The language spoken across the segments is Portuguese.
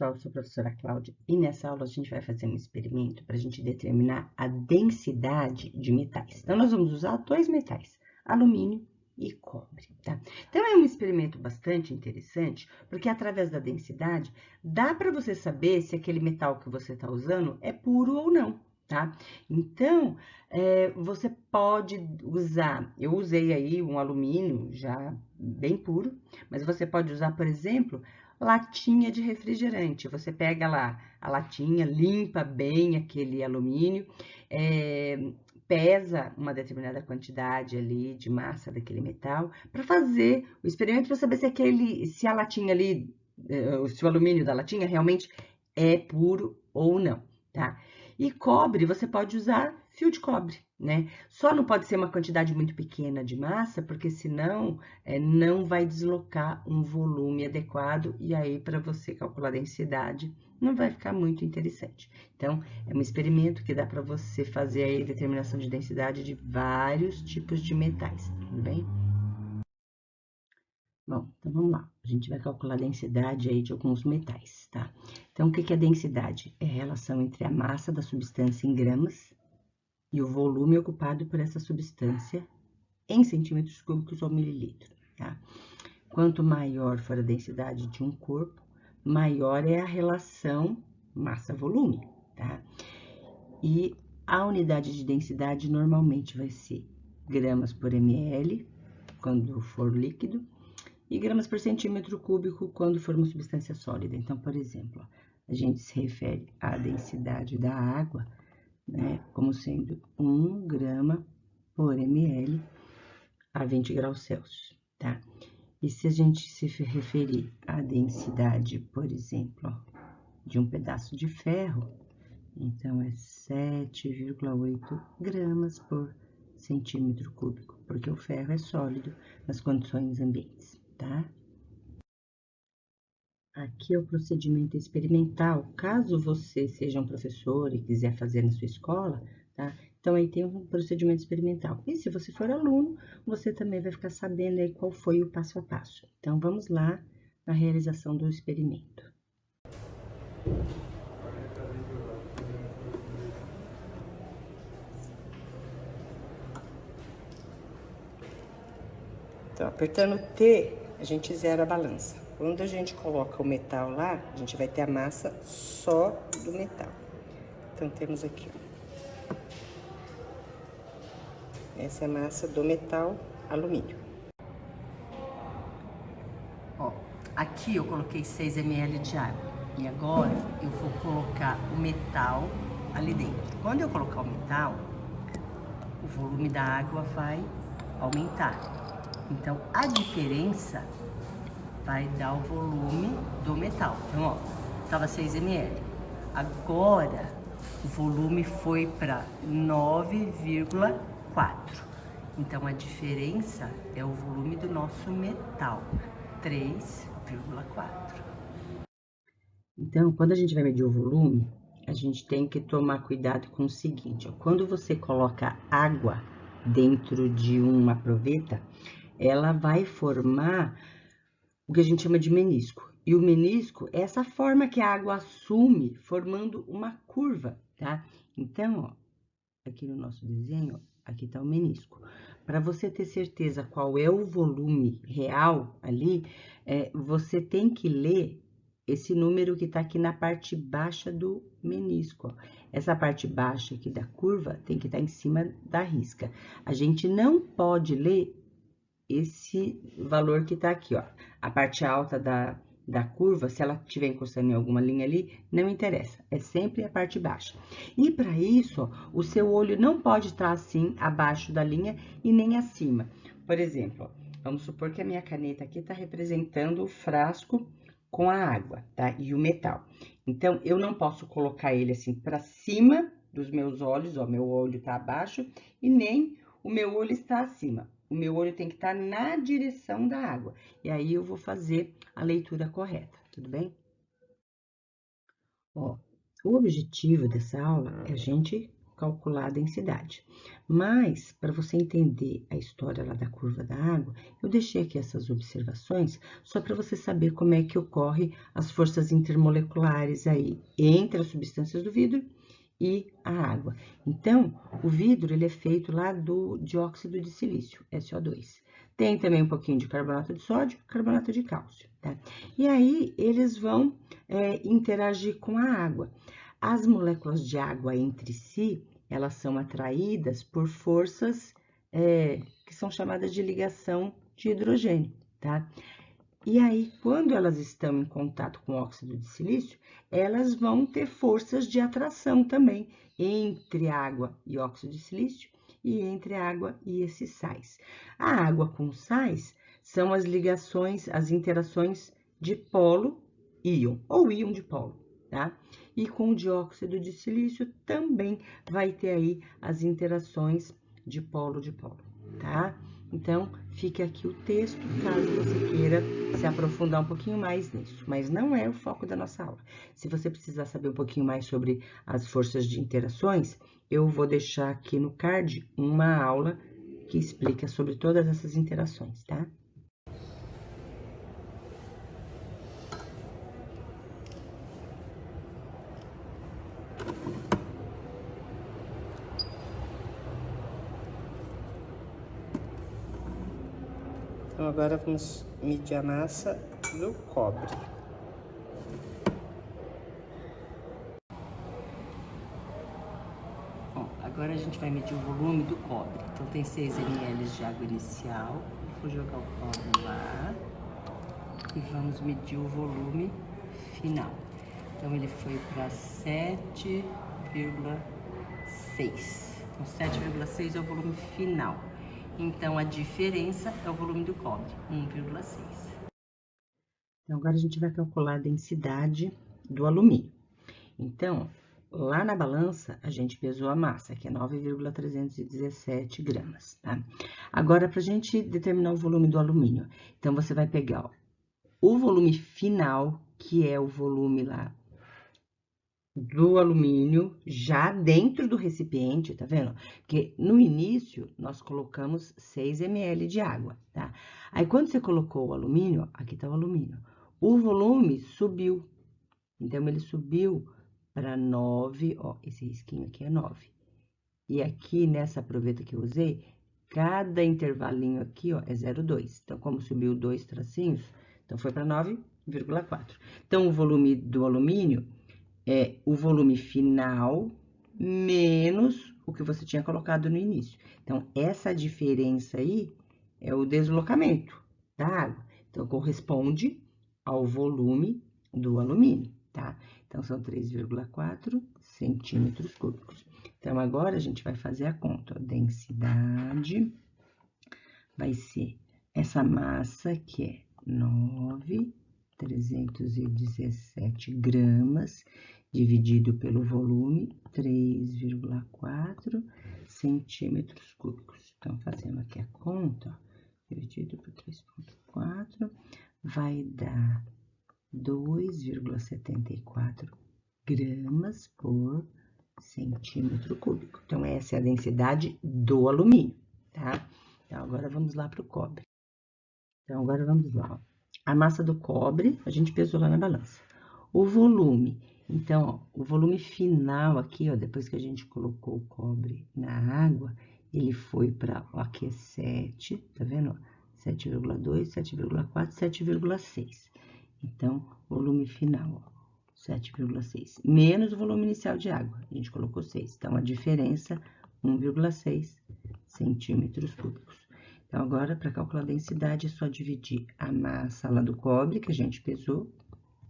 pessoal, eu sou a professora Cláudia e nessa aula a gente vai fazer um experimento para a gente determinar a densidade de metais. Então, nós vamos usar dois metais, alumínio e cobre, tá? Então, é um experimento bastante interessante, porque através da densidade, dá para você saber se aquele metal que você está usando é puro ou não, tá? Então, você pode usar, eu usei aí um alumínio já bem puro, mas você pode usar, por exemplo, latinha de refrigerante. Você pega lá a latinha, limpa bem aquele alumínio, pesa uma determinada quantidade ali de massa daquele metal, para fazer o experimento para saber se a latinha ali, se o alumínio da latinha realmente é puro ou não, tá? E cobre, você pode usar fio de cobre, né? Só não pode ser uma quantidade muito pequena de massa, porque senão não vai deslocar um volume adequado e aí para você calcular a densidade não vai ficar muito interessante. Então, é um experimento que dá para você fazer aí determinação de densidade de vários tipos de metais, tudo bem? Bom, então vamos lá. A gente vai calcular a densidade aí de alguns metais, tá? Então, o que é a densidade? É a relação entre a massa da substância em gramas e o volume ocupado por essa substância em centímetros cúbicos ou mililitro, tá? Quanto maior for a densidade de um corpo, maior é a relação massa-volume, tá? E a unidade de densidade normalmente vai ser gramas por ml, quando for líquido, e gramas por centímetro cúbico, quando for uma substância sólida. Então, por exemplo, a gente se refere à densidade da água, né, como sendo 1 grama por ml a 20 graus Celsius, tá? E se a gente se referir à densidade, por exemplo, de um pedaço de ferro, então é 7,8 gramas por centímetro cúbico, porque o ferro é sólido nas condições ambientes, tá? Aqui é o procedimento experimental, caso você seja um professor e quiser fazer na sua escola, tá? Então, aí tem um procedimento experimental. E se você for aluno, você também vai ficar sabendo aí qual foi o passo a passo. Então, vamos lá na realização do experimento. Então, apertando T, a gente zera a balança. Quando a gente coloca o metal lá, a gente vai ter a massa só do metal. Então, temos aqui, ó. Essa é a massa do metal alumínio. Ó, aqui eu coloquei 6 ml de água. E agora eu vou colocar o metal ali dentro. Quando eu colocar o metal, o volume da água vai aumentar. Então, a diferença vai dar o volume do metal. Então, ó, estava 6 ml. Agora, o volume foi para 9,4. Então, a diferença é o volume do nosso metal, 3,4. Então, quando a gente vai medir o volume, a gente tem que tomar cuidado com o seguinte, ó, quando você coloca água dentro de uma proveta, ela vai formar o que a gente chama de menisco. E o menisco é essa forma que a água assume, formando uma curva, tá? Então, ó, aqui no nosso desenho, ó, aqui tá o menisco. Para você ter certeza qual é o volume real ali, você tem que ler esse número que tá aqui na parte baixa do menisco, ó. Essa parte baixa aqui da curva tem que estar em cima da risca. A gente não pode ler esse valor que tá aqui, ó. A parte alta da curva, se ela estiver encostando em alguma linha ali, não interessa, é sempre a parte baixa. E para isso, ó, o seu olho não pode estar assim, abaixo da linha e nem acima. Por exemplo, ó, vamos supor que a minha caneta aqui está representando o frasco com a água, tá? E o metal. Então, eu não posso colocar ele assim para cima dos meus olhos, ó, meu olho tá abaixo, e nem o meu olho está acima. O meu olho tem que estar na direção da água. E aí, eu vou fazer a leitura correta, tudo bem? Ó, o objetivo dessa aula é a gente calcular a densidade. Mas, para você entender a história lá da curva da água, eu deixei aqui essas observações só para você saber como é que ocorre as forças intermoleculares aí entre as substâncias do vidro e a água. Então, o vidro ele é feito lá do dióxido de silício, SO2. Tem também um pouquinho de carbonato de sódio, carbonato de cálcio, tá? E aí, eles vão interagir com a água. As moléculas de água entre si, elas são atraídas por forças que são chamadas de ligação de hidrogênio, tá? E aí, quando elas estão em contato com óxido de silício, elas vão ter forças de atração também entre água e óxido de silício e entre água e esses sais. A água com sais são as ligações, as interações de polo-íon, ou íon de polo, tá? E com o dióxido de silício também vai ter aí as interações de polo, tá? Então, fique aqui o texto, caso você queira se aprofundar um pouquinho mais nisso, mas não é o foco da nossa aula. Se você precisar saber um pouquinho mais sobre as forças de interações, eu vou deixar aqui no card uma aula que explica sobre todas essas interações, tá? Então, agora vamos medir a massa do cobre. Bom, agora a gente vai medir o volume do cobre. Então, tem 6 ml de água inicial. Vou jogar o cobre lá. E vamos medir o volume final. Então, ele foi para 7,6. Então, 7,6 é o volume final. Então, a diferença é o volume do cobre, 1,6. Então, agora a gente vai calcular a densidade do alumínio. Então, lá na balança, a gente pesou a massa, que é 9,317 gramas, tá? Agora, para a gente determinar o volume do alumínio, então, você vai pegar o volume final, que é o volume lá do alumínio já dentro do recipiente, tá vendo? Porque no início nós colocamos 6 ml de água, tá? Aí quando você colocou o alumínio, aqui tá o alumínio, o volume subiu. Então ele subiu para 9, ó, esse risquinho aqui é 9. E aqui nessa proveta que eu usei, cada intervalinho aqui, ó, é 0,2. Então como subiu 2 tracinhos, então foi para 9,4. Então o volume do alumínio é o volume final menos o que você tinha colocado no início. Então, essa diferença aí é o deslocamento da água. Então, corresponde ao volume do alumínio, tá? Então, são 3,4 centímetros cúbicos. Então, agora a gente vai fazer a conta. Densidade vai ser essa massa que é 9,317 gramas, dividido pelo volume, 3,4 centímetros cúbicos. Então, fazendo aqui a conta, ó, dividido por 3,4, vai dar 2,74 gramas por centímetro cúbico. Então, essa é a densidade do alumínio, tá? Então, agora vamos lá para o cobre. Então, agora vamos lá, ó. A massa do cobre, a gente pesou lá na balança. O volume, então, ó, o volume final aqui, ó, depois que a gente colocou o cobre na água, ele foi para, aqui é 7, tá vendo? 7,2, 7,4, 7,6. Então, volume final, ó, 7,6. Menos o volume inicial de água, a gente colocou 6. Então, a diferença, 1,6 centímetros cúbicos. Então, agora, para calcular a densidade, é só dividir a massa lá do cobre, que a gente pesou,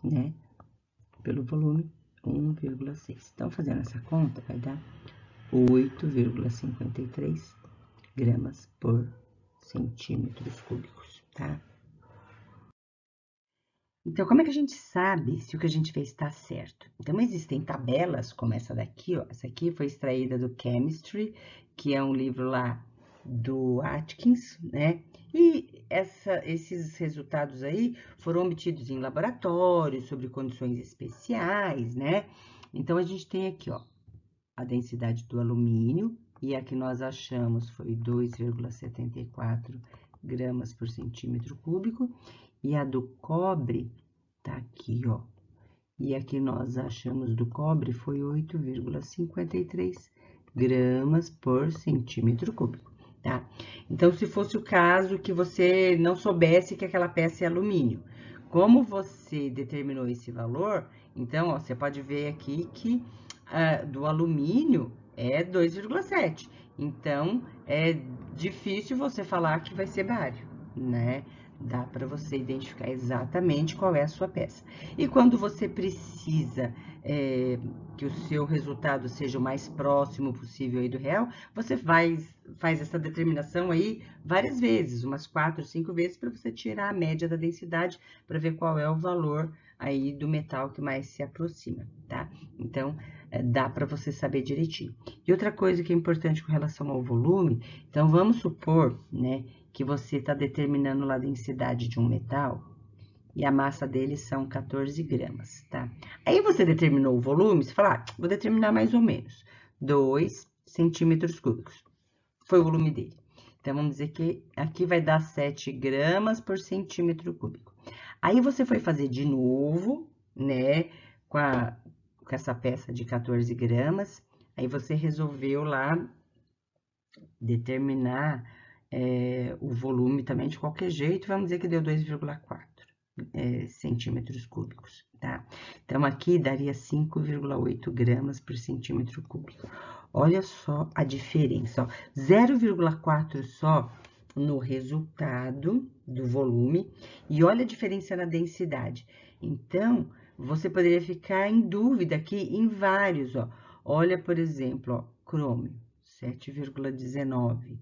né, pelo volume, 1,6. Então, fazendo essa conta, vai dar 8,53 gramas por centímetros cúbicos, tá? Então, como é que a gente sabe se o que a gente fez está certo? Então, existem tabelas, como essa daqui, ó. Essa aqui foi extraída do Chemistry, que é um livro lá do Atkins, né? E esses resultados aí foram obtidos em laboratório, sobre condições especiais, né? Então, a gente tem aqui, ó, a densidade do alumínio, e a que nós achamos foi 2,74 gramas por centímetro cúbico, e a do cobre tá aqui, ó. E a que nós achamos do cobre foi 8,53 gramas por centímetro cúbico, tá? Então, se fosse o caso que você não soubesse que aquela peça é alumínio, como você determinou esse valor, então, ó, você pode ver aqui que do alumínio é 2,7. Então, é difícil você falar que vai ser bário, né? Dá para você identificar exatamente qual é a sua peça. E quando você precisa que o seu resultado seja o mais próximo possível aí do real, você faz essa determinação aí várias vezes, umas 4, 5 vezes, para você tirar a média da densidade, para ver qual é o valor aí do metal que mais se aproxima, tá? Então, dá para você saber direitinho. E outra coisa que é importante com relação ao volume, então vamos supor, né, que você está determinando lá a densidade de um metal e a massa dele são 14 gramas, tá? Aí você determinou o volume, você fala, vou determinar mais ou menos 2 centímetros cúbicos. Foi o volume dele. Então, vamos dizer que aqui vai dar 7 gramas por centímetro cúbico. Aí você foi fazer de novo, né, com essa peça de 14 gramas, aí você resolveu lá determinar o volume também de qualquer jeito, vamos dizer que deu 2,4 centímetros cúbicos, tá? Então, aqui daria 5,8 gramas por centímetro cúbico. Olha só a diferença, ó, 0,4 só no resultado do volume, e olha a diferença na densidade. Então, você poderia ficar em dúvida aqui em vários, ó. Olha, por exemplo, ó, crômio, 7,19,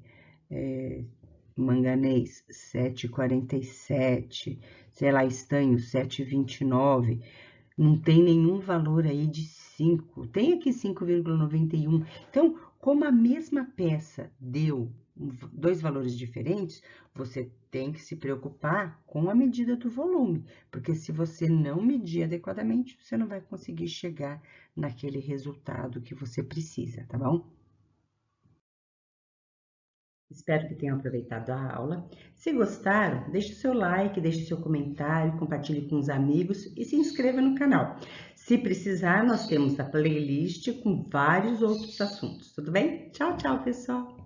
manganês, 7,47, sei lá, estanho, 7,29. Não tem nenhum valor aí de 5. Tem aqui 5,91. Então, como a mesma peça deu dois valores diferentes, você tem que se preocupar com a medida do volume, porque se você não medir adequadamente, você não vai conseguir chegar naquele resultado que você precisa, tá bom? Espero que tenham aproveitado a aula. Se gostaram, deixe o seu like, deixe o seu comentário, compartilhe com os amigos e se inscreva no canal. Se precisar, nós temos a playlist com vários outros assuntos, tudo bem? Tchau, tchau, pessoal!